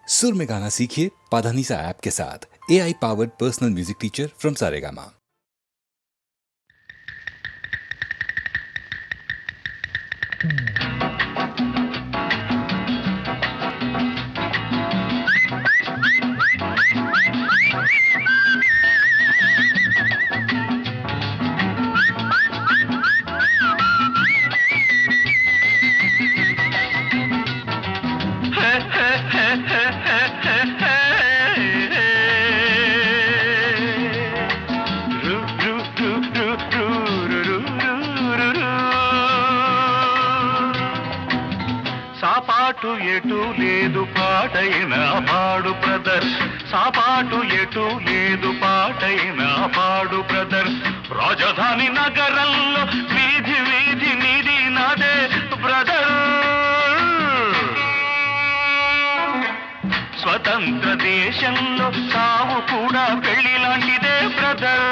सुर में गाना सीखिए पाधानीसा ऐप के साथ। AI powered personal music teacher from Saregama. సాపాటు ఎటు లేదు పాటైన పాడు బ్రదర్, సాపాటు ఎటు లేదు పాటైన పాడు బ్రదర్. రాజధాని నగరంలో వీధి వీధి నీది నాదే బ్రదర్. స్వతంత్ర దేశంలో సావు కూడా పెళ్లి లాంటిదే బ్రదర్.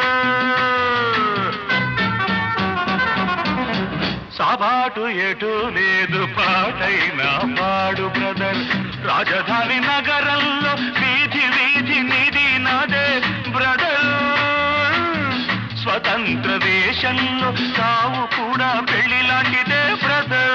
సాబాటు ఎటు లేదు పాటైన పాడు బ్రదర్. రాజధాని నగరంలో వీధి వీధి నీది నాదే బ్రదర్. స్వతంత్ర దేశంలో సావు కూడా పెళ్లి లాంటిదే బ్రదర్.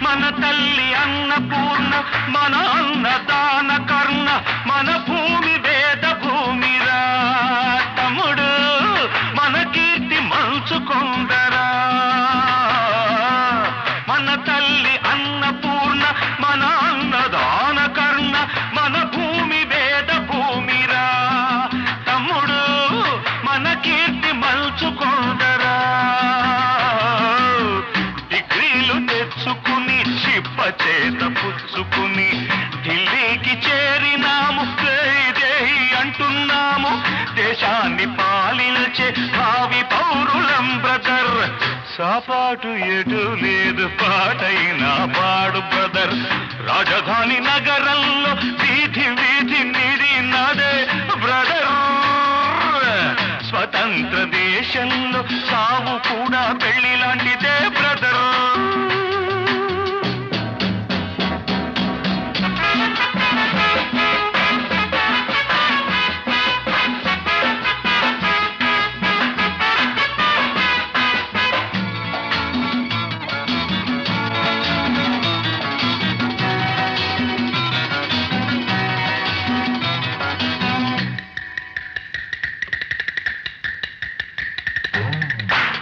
మన తల్లి అన్నపూర్ణ, మన అన్నదాన కర్ణ, మన భూమి వేద భూమిరా తమ్ముడు, మన కీర్తి మంచుకొందరా. మన తల్లి అన్నపూర్ణ, మన అన్నదాన కర్ణ, మన భూమి వేద భూమిరా తమ్ముడు, మన కీర్తి మంచుకొందరా. డిగ్రీలు తెచ్చుకుని చిప్ప చేత పుచ్చుకుని ఢిల్లీకి చేరినాము, జై అంటున్నాము. దేశాన్ని పాలించే భావి పౌరులం బ్రదర్. సాపాటు ఎటు లేదు పాటైన పాడు బ్రదర్. రాజధాని నగరంలో వీధి వీధి నీది నాదే బ్రదర్. స్వతంత్ర దేశంలో సావు కూడా పెళ్లి లాంటిదే బ్రదర్.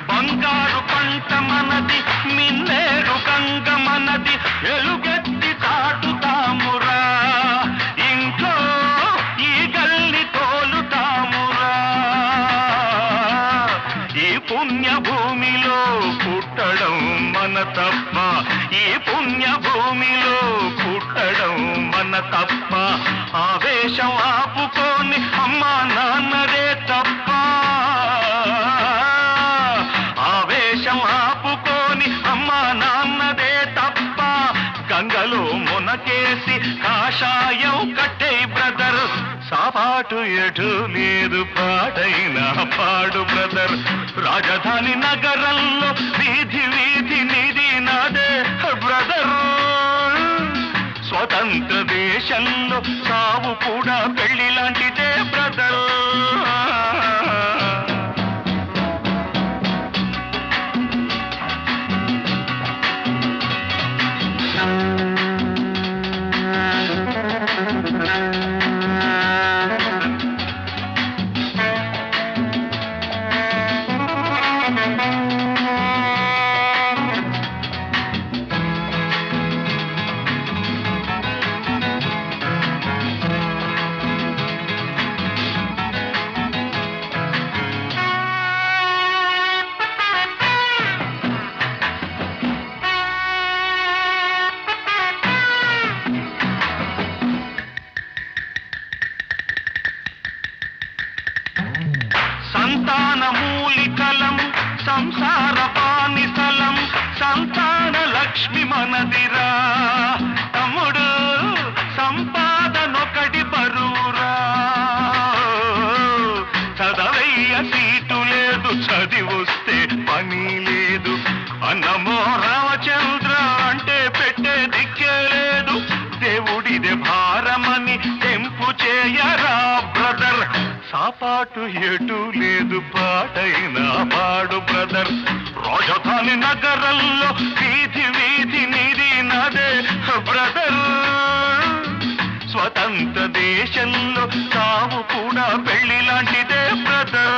బంగారు పంట మనది, మిన్నేరు గంగ మనది, ఎలుగెత్తి చాటుతామురా. ఇంట్లో ఈ గల్లి తోలుతామురా. ఈ పుణ్య భూమిలో పుట్టడం మన తప్ప, ఈ పుణ్య భూమిలో పుట్టడం మన తప్ప. ఆవేశం ఆపుకొని అమ్మా నాన్నదే తప్ప. ఆవేశం ఆపుకొని అమ్మా నాన్నదే తప్ప. గంగలో మునకేసి కాషాయం కట్టే బ్రదర్. సాపాటు ఎటు లేదు పాటైన పాడు బ్రదర్. రాజధాని నగరంలో వీధి వీధి నీది నాదే బ్రదర్. స్వతంత్ర దేశంలో సావు కూడా పెళ్లి లాంటిదే బ్రదర్. సాపాటు ఎటు లేదు పాటైనా పాడు బ్రదర్. రాజధాని నగరంలో వీధి వీధి నీది నాదే బ్రదర్. స్వతంత్ర దేశంలో సావు కూడా పెళ్లి లాంటిదే బ్రదర్.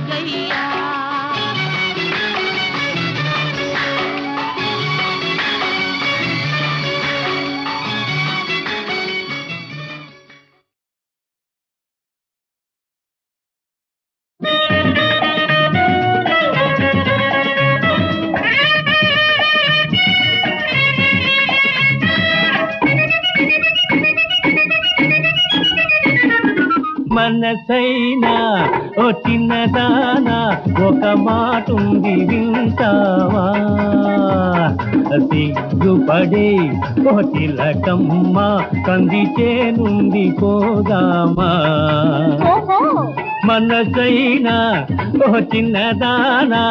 రంగయ్యా మనసైనా ఓ చిన్నదానా ఒక మాటుంది వింటావా సిగ్గుపడే ఓ చిలకమ్మ కంది చేనుండి పోదామా మనసైనా ఓ చిన్నదానా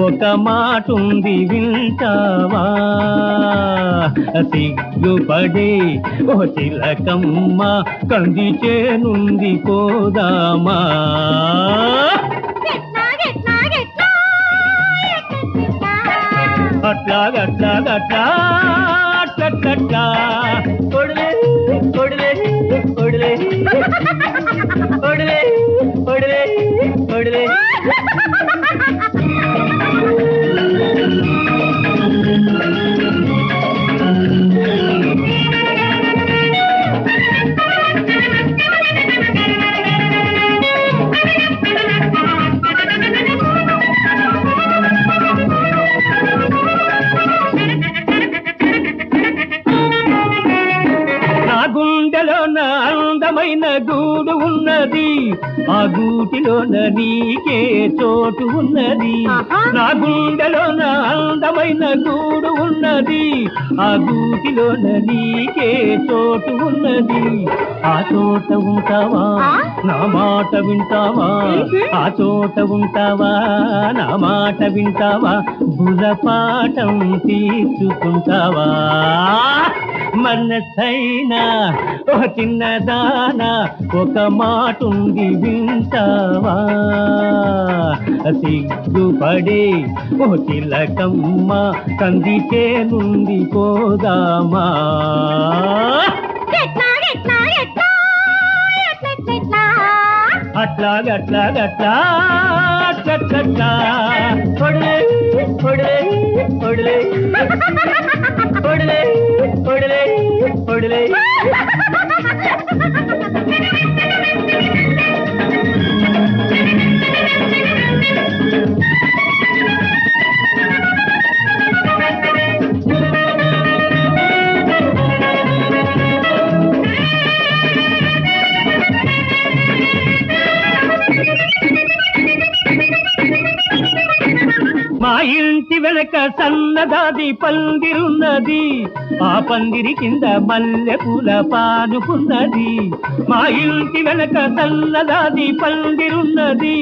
ఒక మాటుంది వింటావా సిగ్గుపడే ఓ చిలకమ్మ కంది చేనుండి పోదామా అట్లాగట్లాగట్లా అట్లట్లట్లా కొడలే కొడలే కొడలే కొడలే కొడలే కొడలే అందమైన గూడు ఉన్నది ఆ గూటిలోన నీకే చోటు ఉన్నది నా గుండెలోన అందమైన గూడు ఉన్నది ఆ గూటిలోన నీకే చోటు ఉన్నది ఆ చోట ఉంటావా నా మాట వింటావా ఆ చోట ఉంటావా నా మాట వింటావా బుధపాఠం తీర్చుకుంటావా మనసైనా ఓ చిన్నదానా ఒక మాటుంది వింటావా సిగ్గుపడే ఓ చిలకమ్మ కంది చేనుండి పోదామా అట్లాగట్లాగట్లా అట్లట్లట్లా కొడలే కొడలే కొడలే కొడలే కొడలే కొడలే మా ఇంటి వెనక సన్నదాది పందిరున్నది ఆ పందిరి కింద మల్లె పూల పానుకున్నది మా ఇంటి వెనక సన్నదాది పందిరున్నది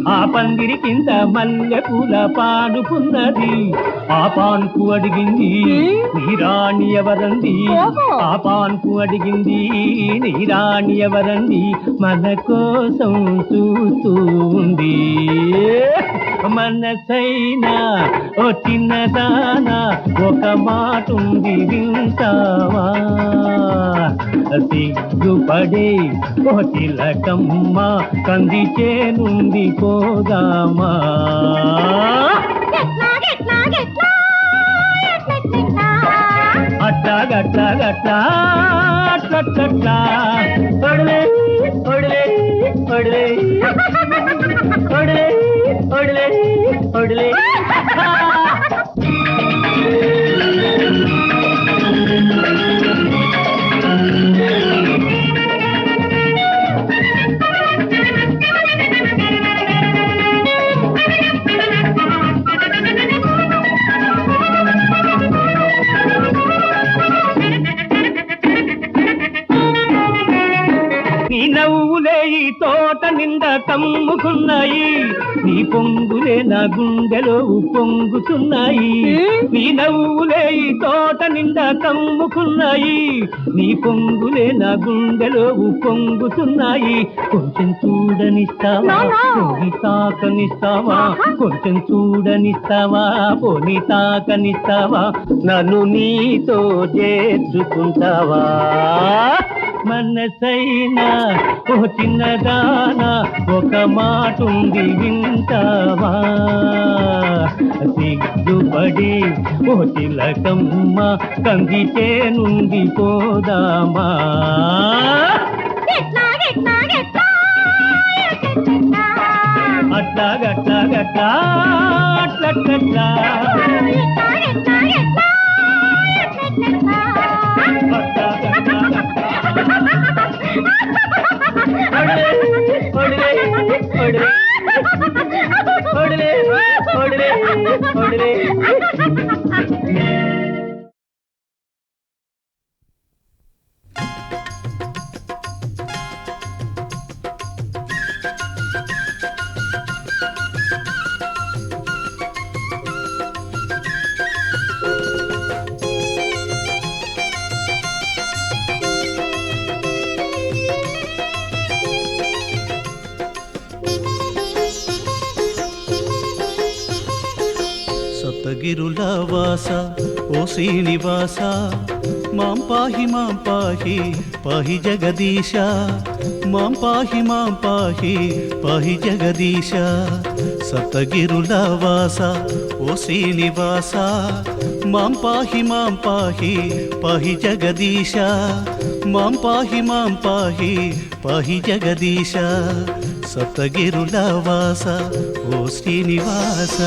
ఆ పందిరి కింద మల్లె పూల పానుకున్నది ఆ పాన్పు అడిగింది నీ రాణి ఎవరంది ఆ పాన్పు అడిగింది నీ రాణి ఎవరంది మన కోసం చూస్తూ ఉంది మనసైనా ఓ చిన్నదానా ఒక మాటుంది వింటావా సిగ్గుపడే ఓ చిలకమ్మ కంది చేనుండి పోదామా అట్లాగట్లాగట్లా అట్లట్లట్లా కొడలే కొడలే కొడలే కొడలే కొడలే కొడలే నీ నవ్వులే ఈ తోట నిండా కమ్ముకున్నాయి నీ పొంగులే నా గుండెలో పొంగుతున్నాయి నీ నవ్వులే ఈ తోట నిండా కమ్ముకున్నాయి నీ పొంగులే నా గుండెలో పొంగుతున్నాయి కొంచెం చూడనిస్తావా పోని తాకనిస్తావా కొంచెం చూడనిస్తావా పోని తాకనిస్తావా నన్ను నీతో చేర్చుకుంటావా మనసైనా ఓ చిన్నదానా ఒక మాటుంది వింటావా సిగ్గుపడి ఓ తిలకమ్మ కందితే నుండి పోదామా అట్లా గట్లా గట్లా అట్లట్లా సప్తగిరుల వాస ఓ శ్రీనివాస మాం పాహి పాహి జగదీశ మాం పాహి పాహి జగదీశ సప్తగిరుల వాస ఓ శ్రీనివాస మాం పాహి పాహి జగదీశ మాం పాహి పాహి జగదీశ సప్తగిరుల వాస ఓ శ్రీనివాస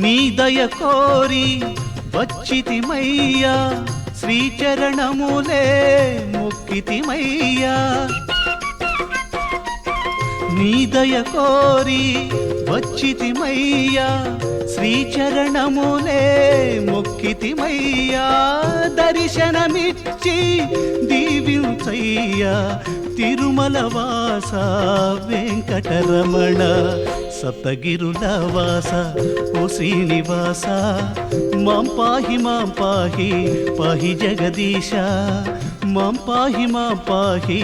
నీ దయ కోరి వచ్చితిమయ్యా శ్రీచరణములే మొక్కితిమయ్యా నీ దయ కోరి వచ్చితిమయ్యా శ్రీచరణములే మొక్కితిమయ్యా దర్శనమిచ్చి దీవించయ్యా తిరుమల వాస వెంకటరమణ సప్తగిరుల వాస ఓ శ్రీనివాస మాం పాహి పాహి జగదీశ మాం పాహి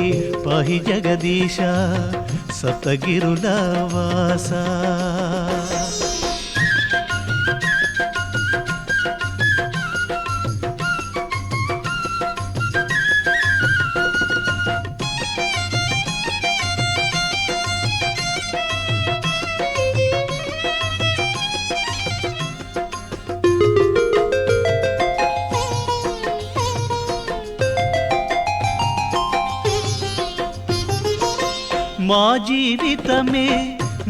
పాహి జగదీశ సప్తగిరుల వాస మా జీవితమే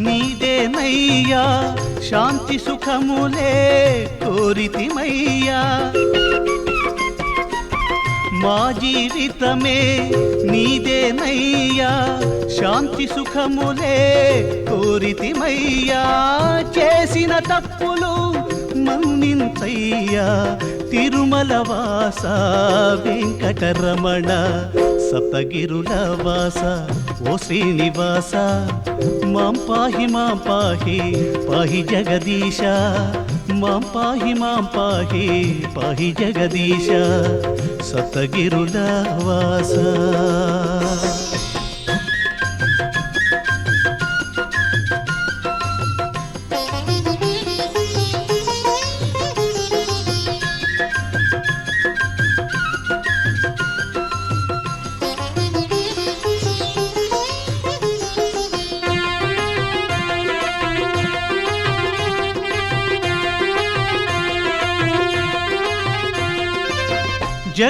నీదేనయ్యా శాంతి సుఖములే కోరితిమయ్యా మా జీవితమే నీదేనయ్యా శాంతి సుఖములే కోరితిమయ్యా చేసిన తప్పులు మన్నించయ్యా తిరుమల వాస వెంకటరమణ సప్తగిరుల వాస ఓ శ్రీనివాస మాం పాహి పాహి జగదీశ మాం పాహి పాహి జగదీశ సప్తగిరుల వాస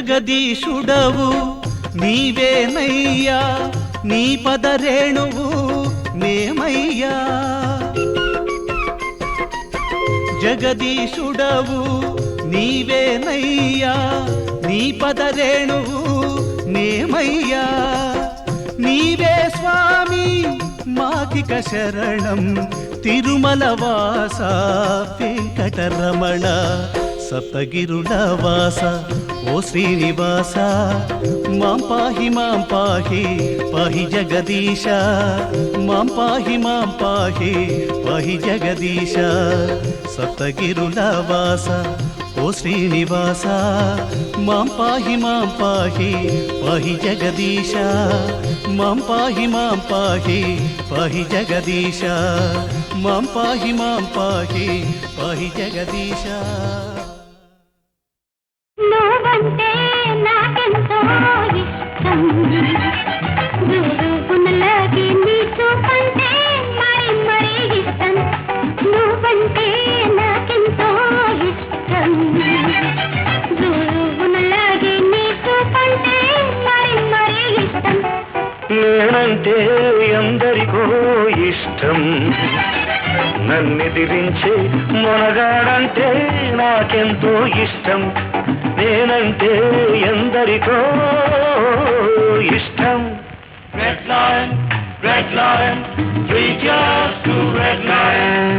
జగదీశుడవు నీవేనయ్యా నీ పదరేణువు మేమయ్యా జగదీశుడవు నీవేనయ్యా నీ పదరేణువు మేమయ్యా నీవే స్వామి మాకిక శరణం తిరుమల వాస వెంకటరమణ సప్తగిరుల వాస ఓ శ్రీనివాస మాం పాహి పాహి జగదీశ మాం పాహి పాహి జగదీశ సప్తగిరుల వాస ఓ శ్రీనివాస మాం పాహి పాహి జగదీశ మాం పాహి పాహి జగదీశ మాం పాహి పాహి జగదీశ. నువ్వంటే నాకెంతో ఇష్టం గురుగునలాగే నీ చూపంటే మరి మరి ఇష్టం నువ్వంటే నాకెంతో ఇష్టం గురుగునలాగే నీ చూపంటే మరి మరి ఇష్టం నేనంటే ఎందరికో ఇష్టం నన్నెదిరించే మొనగాడంటే నాకెంతో ఇష్టం నేనంటే ఎందరికో ఇష్టం. Red lion, red lion, 3 cheers to red lion.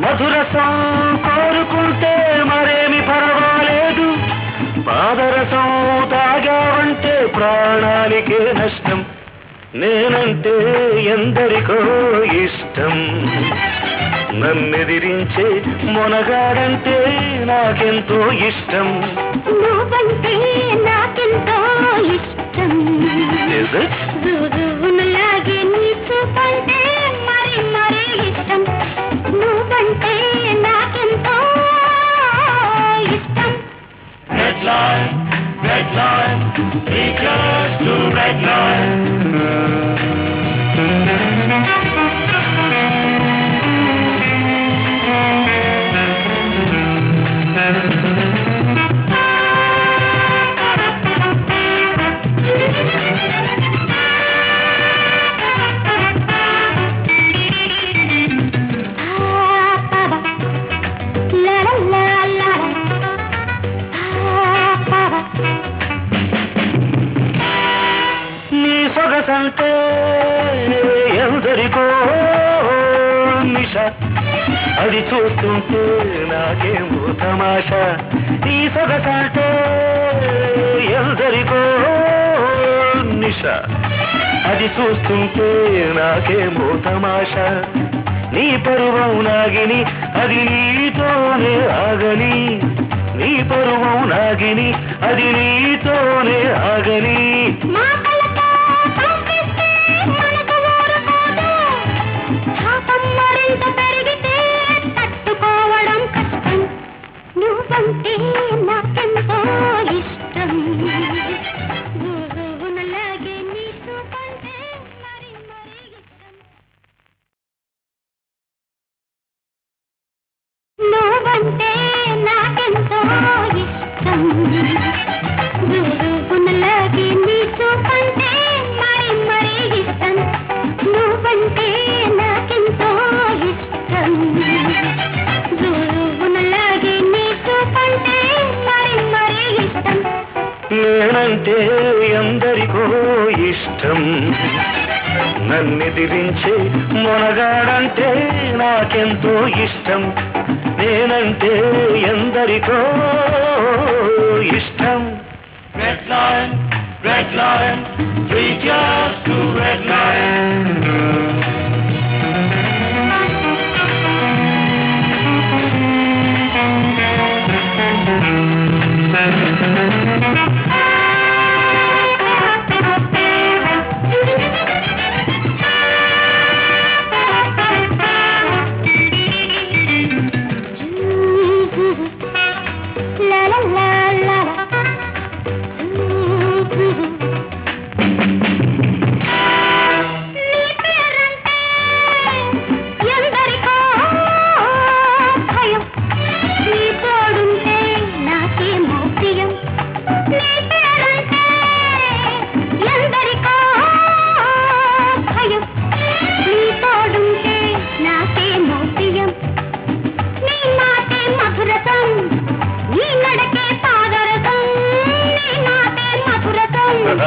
మధురసం కోరుకుంటే మరేమి పర్వాలేదు పాదరసం తాగావంటే ప్రాణానికే నష్టం నేనంటే ఎందరికో ఇష్టం నన్నెదిరించే మొనగాడంటే నాకెంతో ఇష్టం నువ్వంటే నాకెంతో ఇష్టం గురుగునలాగే నీ చూపంటే మరి మరి ఇష్టం నువ్వంటే నాకెంతో ఇష్టం. Red lion, red lion, 3 cheers to red lion. అంటే ఎందరికో నిష అది చూస్తుంటే నాకేమో తమాషా ఈ సొగసంటే ఎందరికో నిష అది చూస్తుంటే నాకేమో తమాషా నీ పరువం నాగిని అది నీతోనే ఆగని నీ పరువం నాగిని అది నీతోనే ఆగని నువ్వంటే నాకెంతో ఇష్టం గురుగునలాగే నీ చూపంటే మరి మరి ఇష్టం నువ్వంటే నాకెంతో ఇష్టం గురుగునలాగే నీ చూపంటే మరి మరి ఇష్టం నువ్వంటే నాకెంతో ఇష్టం గురుగునలాగే నీ చూపంటే మరి మరి ఇష్టం నేనంటే ఎందరికో ఇష్టం నన్నెదిరించే మొనగాడంటే నాకెంతో ఇష్టం నేనంటే ఎందరికో ఇష్టం. Red lion, red lion, 3 cheers to red lion.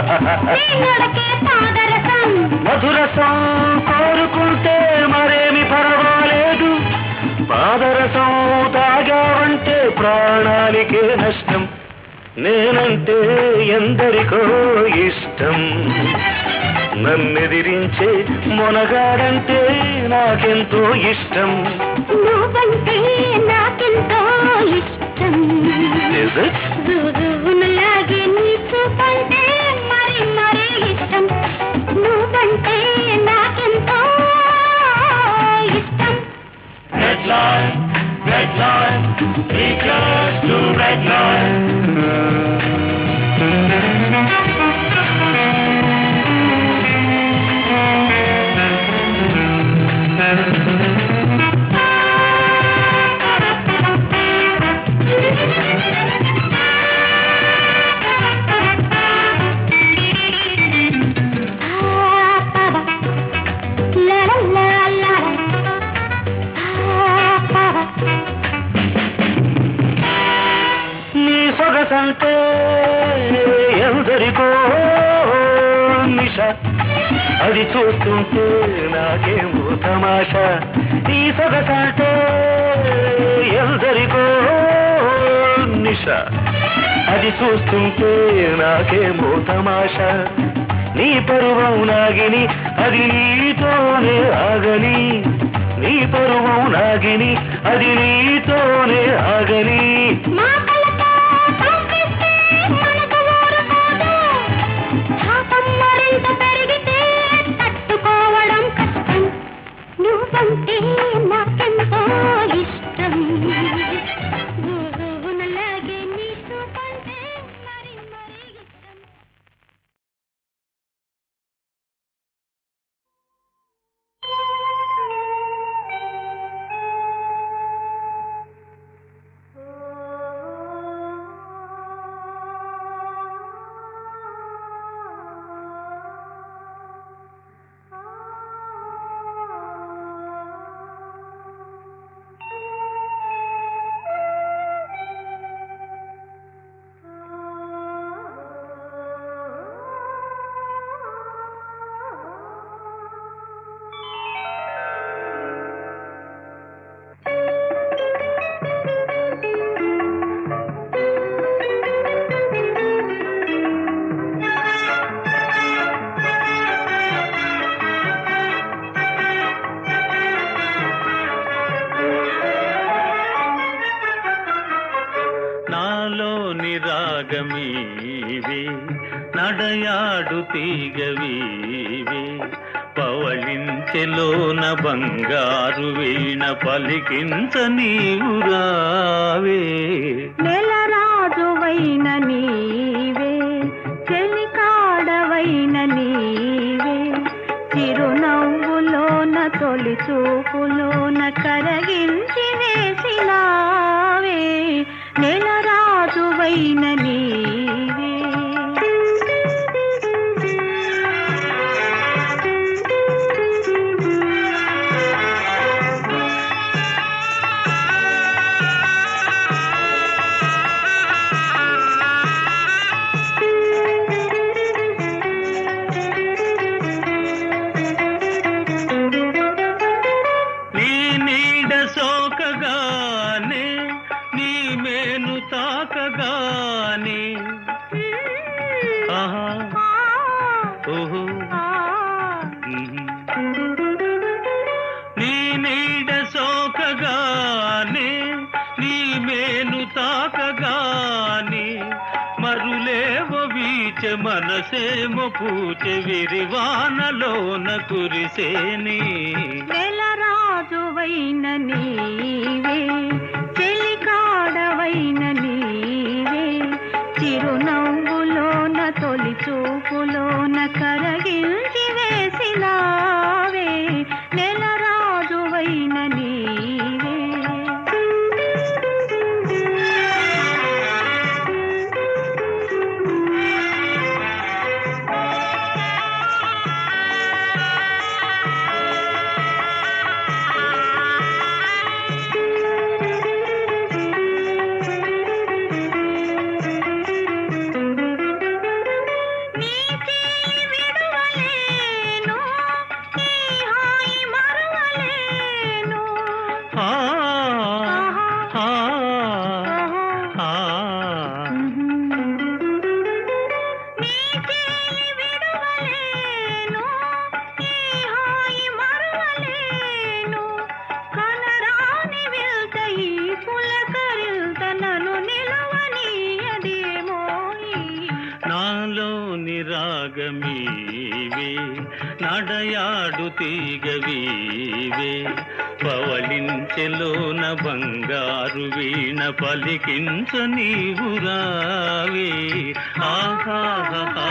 ప్రియుడికే పాదరసం మధురసం కోరుకుంటే మరేమి పర్వాలేదు, పాదరసం తాగావంటే ప్రాణానికే నష్టం. నేనంటే ఎందరికో ఇష్టం, నన్నెదిరించే మొనగాడంటే నాకెంతో ఇష్టం. నువ్వంటే నాకెంతో ఇష్టం. Is it? రుజువునలాగే నీ చూపంటే మరి మరీ ఇష్టం. నువ్వంటే నాకెంతో ఇష్టం. Red line, three years to red line. నీ సొగసంటే ఎందరికో నిష, అది చూస్తుంటే నాకేమో తమాషా. నీ సొగసంటే ఎందరికో నిష, అది చూస్తుంటే నాకేమో తమాషా. నీ పరువం నాగిని అది నీతోనే ఆగని, నీ పరువం నాగిని అది నీతోనే ఆగని. మా కలతో పంపిస్తే మనకు ఊరుకోదు. శాపం మరింత పెరిగితే తట్టుకోవడం కష్టం. నువ్వంటే నాకెంతో ఇష్టం. గురువునలాగే నీ చూపంటే మరి మరీ ఇష్టం. నాలోని రాగమీవే, నడయాడు తీగవీవే, పవళించెలోన బంగారు వీణ పలికించ నీవు రావే. నెలరాజువైన నీవే, చెలికాడవైన నీవే, చిరునవ్వులోన తొలి చూపులోన కరగించి వేసినావే. నెలరాజువైన నీవే. నీ నీడ సోకగానే, నీ మేను తాకగానే, ఆహా ఓహో నీ నీడ సోకగానే, నీ మేను తాకగానే, మరులేవో వీచె మనసేమో పూచె విరివానలోన కురిసేని. నెలరాజువైన నీవే, చెలికాడవైన నీవే, చిరునవ్వులోన తొలి చూపులోన కరగిల్చి వేసినావే. నెలరాజువైన నీవే. రాగమీవే నడయాడు తీగవీవే పవళించెలోన బంగారు వీణ పలికించ నీవు రావే ఆహాహా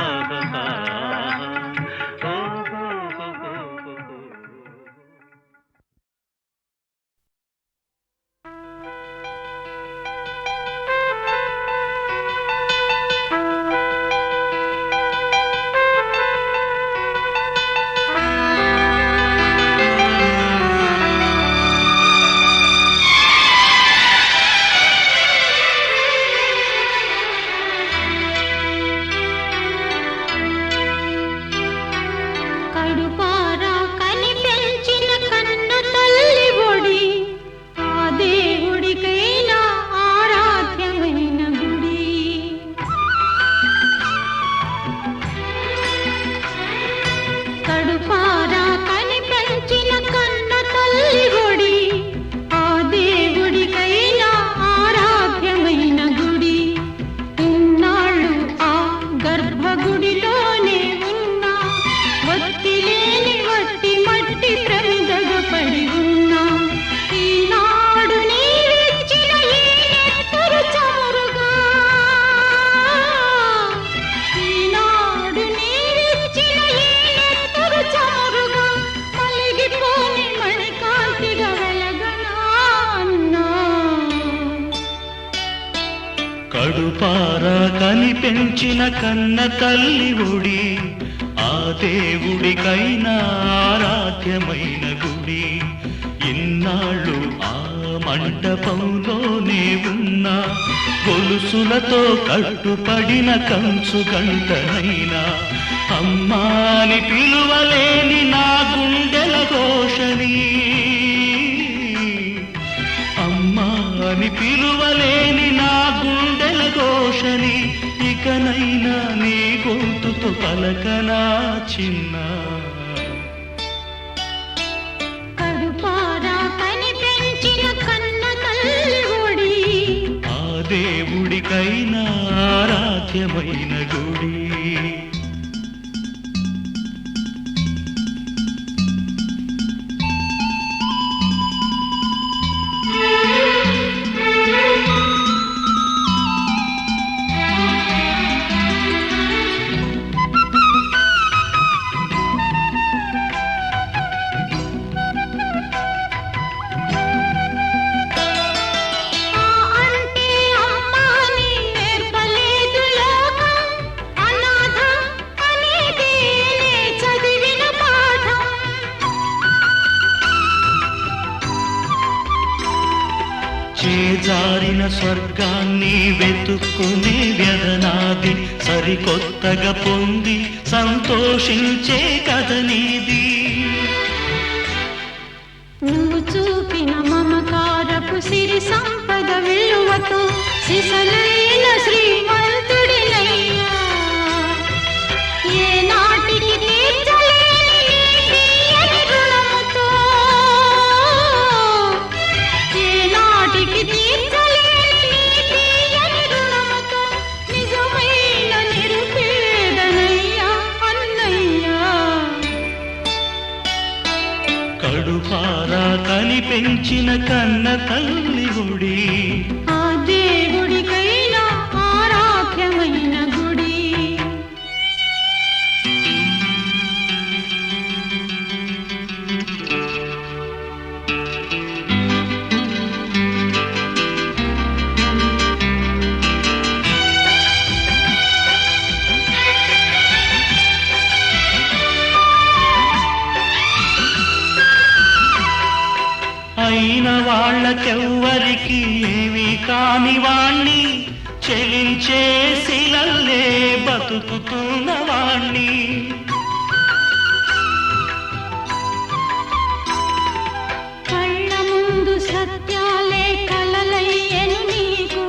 కడుపారా కనిపెంచిన కన్న తల్లి ఒడి ఆ దేవుడికైనా ఆరాధ్యమైన గుడి ఇన్నాళ్ళు ఆ మంటపంలోనే ఉన్న గొలుసులతో కట్టుపడిన కంచు గంటనైనా అమ్మాని పిలువలేని నా గుండెల ఘోషని అమ్మాని పిలువలేని నా గుండెల ఘోషని ఇకనైనా నీ గొంతుతో పలకనా చిన్న కడుపారా కనిపెంచిన కన్న తల్లి ఒడి ఆ దేవుడికైనా ఆరాధ్యమైన గుడి చేజారిన స్వర్గాన్ని వెతుక్కునే వ్యధనాది సరికొత్తగా పొంది సంతోషించే కథ నీది నువ్వు చూపిన మమకారపు సిరి సంపద విలువతో సిసలైన శ్రీమంతుడినయ్యా ఏ నాటికి తీర్చలేని తీయని రుణముతో ఏ నాటికి తీర్చలేని తీయని రుణముతో నిజమైన నిరుపేదనయ్యా అన్నయ్యా కడుపారా కనిపెంచిన కన్న తల్లి గుడి ఆ దేవుడికైనా ఆరాధ్యమైన గుడి అయిన వాళ్ళకెవ్వరికి ఏమీ కాని వాణ్ణి చెలించే శిలల్లే బతుకుతున్న వాణ్ణి కళ్ళ ముందు సత్యాలే కలలయ్యను నీకు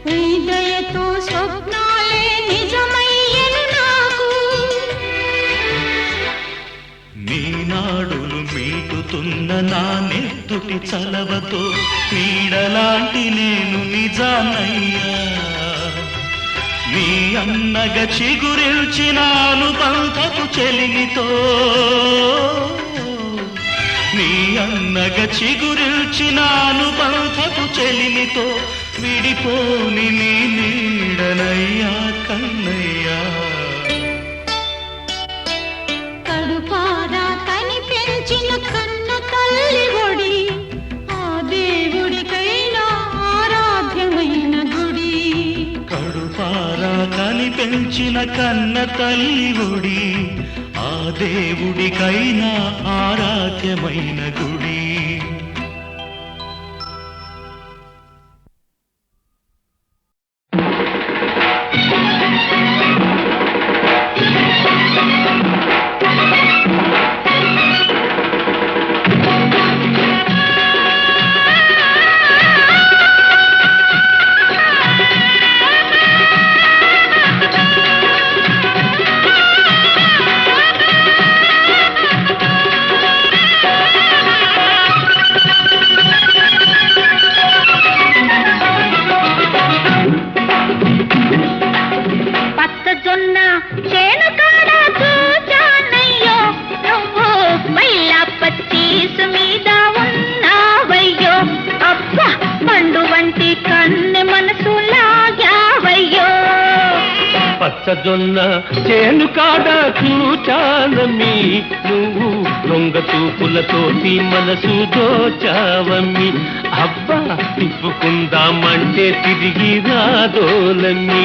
నీ దయతో స్వప్నాలే నిజమయ్యను నాకు నీ నాడులు మీటుతున్న నా నెత్తుటి చలవతో నీడలాంటి నేను నిజానయ్యా నీ అన్నగా చిగురిల్చిన అనుబంధపు చెలిమితో నీ అన్నగా చిగురిల్చిన అనుబంధపు చెలిమితో విడిపోని నీ నీడనయ్యా కన్నయ్యా కడుపారా కనిపించిన కన్న తల్లి ఒడి ఆ దేవుడికైనా ఆరాధ్యమైన గుడి కడుపారా కనిపించిన కన్న తల్లి ఒడి ఆ దేవుడికైనా ఆరాధ్యమైన గుడి పచ్చజొన్న చేను కాడ చూచానమ్మి నువ్వు దొంగ చూపులతోటి మనసు దోచావమ్మి అబ్బా తిప్పుకుందామంటే తిరిగి రాదోలమ్మి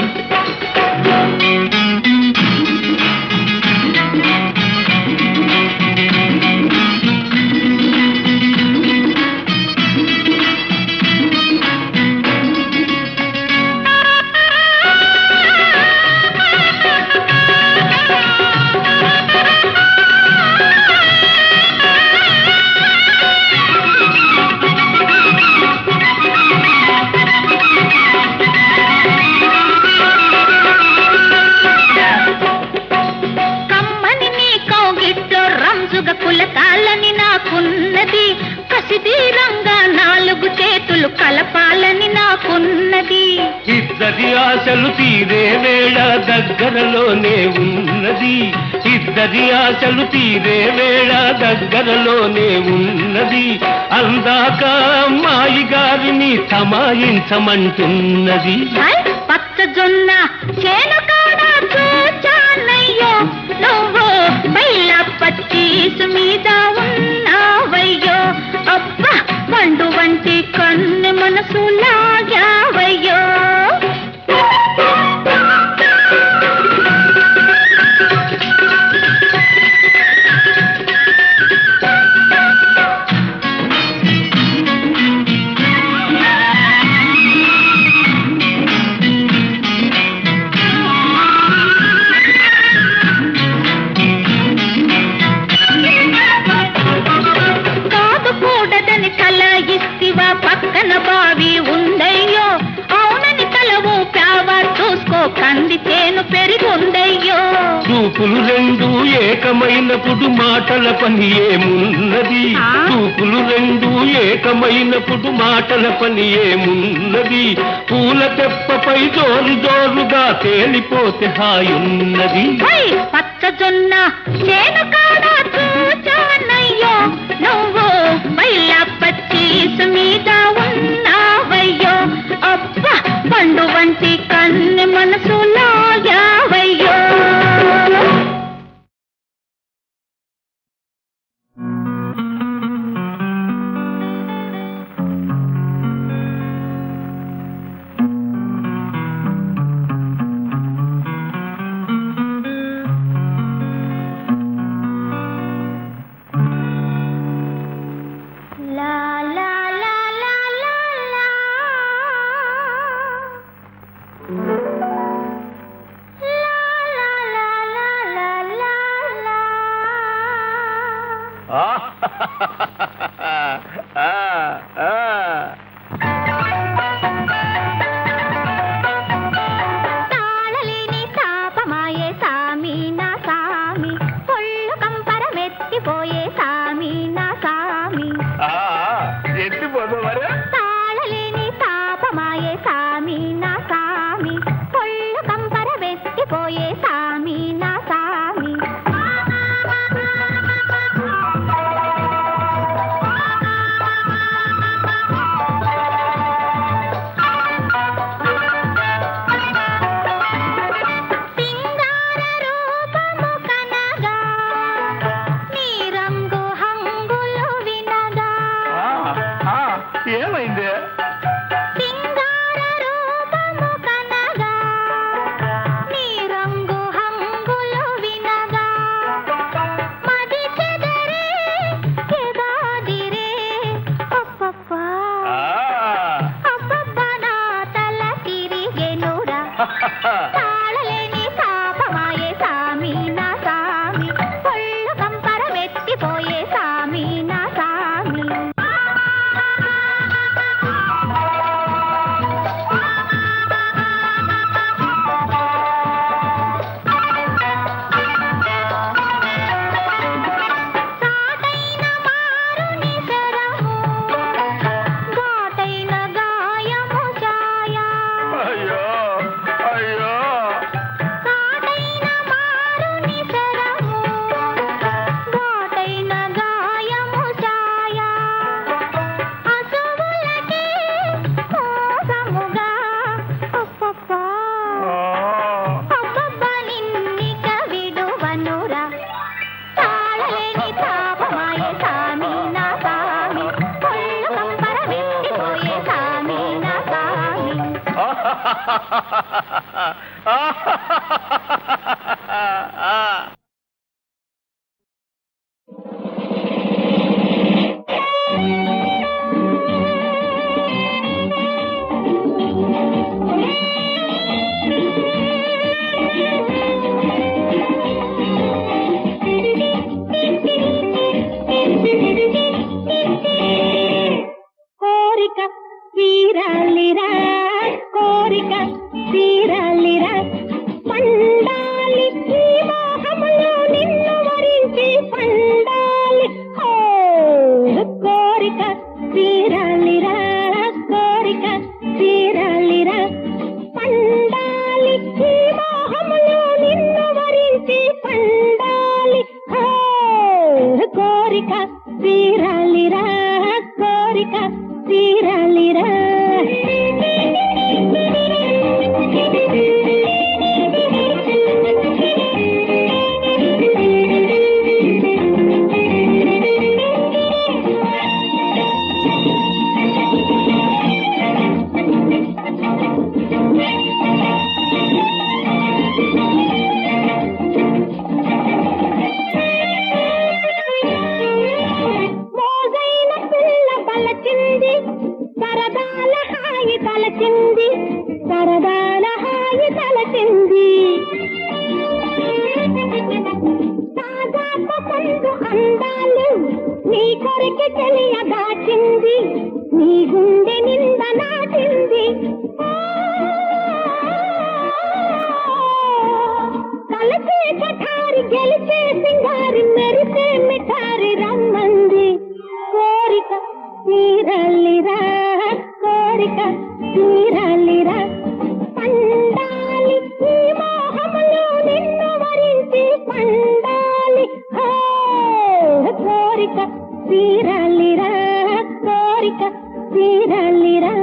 కులకాలని నాకున్నది కసిదీరంగా నాలుగు చేతులు కలపాలని నాకున్నది ఇద్దరి ఆశలు తీరే వేళ దగ్గరలోనే ఉన్నది ఇద్దరి ఆశలు తీరే వేళ దగ్గరలోనే ఉన్నది అందాక అమ్మాయి గారిని తమాయించమంటున్నది పచ్చజొన్న చేను కాడ చూచానయ్యో నువ్వు బయల పచ్చీసు మీద ఉన్నావయ్యో అబ్బా పండు వంటి కన్ను మనసు లాగావయ్యో పక్కన బావి ఉందయ్యో అవునని తలవు ప్యావ చూసుకో కంది చేను పెరిగుందయ్యో చూపులు రెండు ఏకమైనప్పుడు మాటల పని ఏమున్నది చూపులు రెండు ఏకమైనప్పుడు మాటల పని ఏమున్నది పూల తెప్పపై జోరు జోరుగా తేలిపోతే హాయున్నది పచ్చజొన్న చేను కాడ చూచానయ్యో నువ్వు బయల పచ్చీసు మీద ఉన్నావయ్యో అబ్బా పండు వంటి కన్ను మనసు లాగావయ్యో వెత్తిపోయే సామి నా సామి. సింగార రూపము కనగా నీ రంగు హంగులు వినగా. ఏమైంది? సింగార రూపము కనగా నీ రంగు హంగులు వినగా. మది చెదరే ఎదాదిరే అప్పప్పా అబ్బబ్బ నా తల తిరిగెనురా. తాళలేని పాపమాయే సామి నా సామి. ఒళ్ళు కంపరమెత్తిపోయే సామి నా సామి. సాటైన మారుని శరము ఘాటైన గాయము ఛాయ. అయ్యో అయ్యో సాటైన మారుని శరము ఘాటైన గాయము ఛాయ. అసువులకే మోసముగా అప్పప్పా అబ్బబ్బ నిన్నిక విడువనురా. తాళలేని పాపమాయే సామి నా సామి. ఒళ్ళు కంపరమెత్తిపోయే సామి నా సామి. కోరిక తీరాలిరా కోరిక తీరాలిరా. పండాలి ఈ మోహములో నిన్ను వరించి పండాలి. హో కోరిక తీరాలిరా కోరిక తీరాలిరా. పండాలి ఈ మోహములో నిన్ను వరించి పండాలి. హో కోరిక తీరాలిరా కోరిక తీరాలిరా. మోజైన పిల్ల పలచింది సరదాల హాయి తలచింది సరదాల హాయి తలచింది. తాజా పసందు అందాలు నీ కొరికి తెలియ దాచింది. నీ గుండె నింద నాటింది. కలిసే కఠారి గెలిచే సింగారి మెరిసే మిఠారి రమ్మంది. కోరిక తీరాలిరా కోరిక తీరాలిరా. పండాలి ఈ మోహములో నిన్ను వరించి పండాలి. హో కోరిక తీరాలిరా కోరిక తీరాలిరా.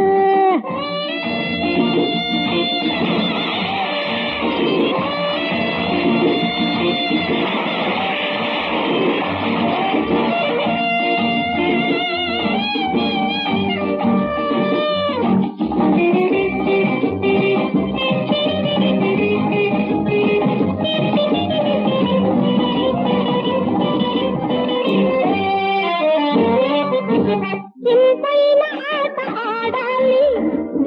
ఇంపైన ఆట ఆడాలి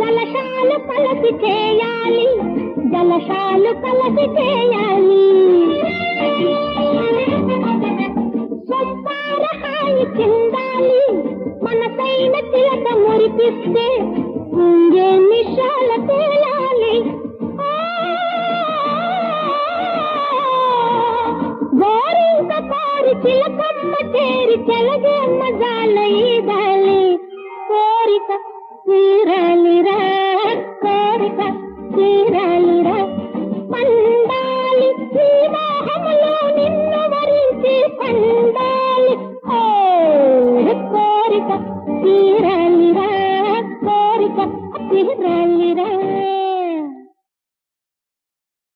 జలశాలు కలసి చేయాలి జలశాలు కలసి చేయాలి. స్వప్నాల హాయి చిందాలి మనసైన చిలక మురిపిస్తే ముంగే నిశాల తేలాలి. గోరింక పారి చిలకమ్మ చేరి చెలగే మజాల ఈదాలి. కోరిక తీరాలిరా కోరిక తీరాలిరా. పండా కోరిక తీరాలిరా కోరిక తీరాలిరా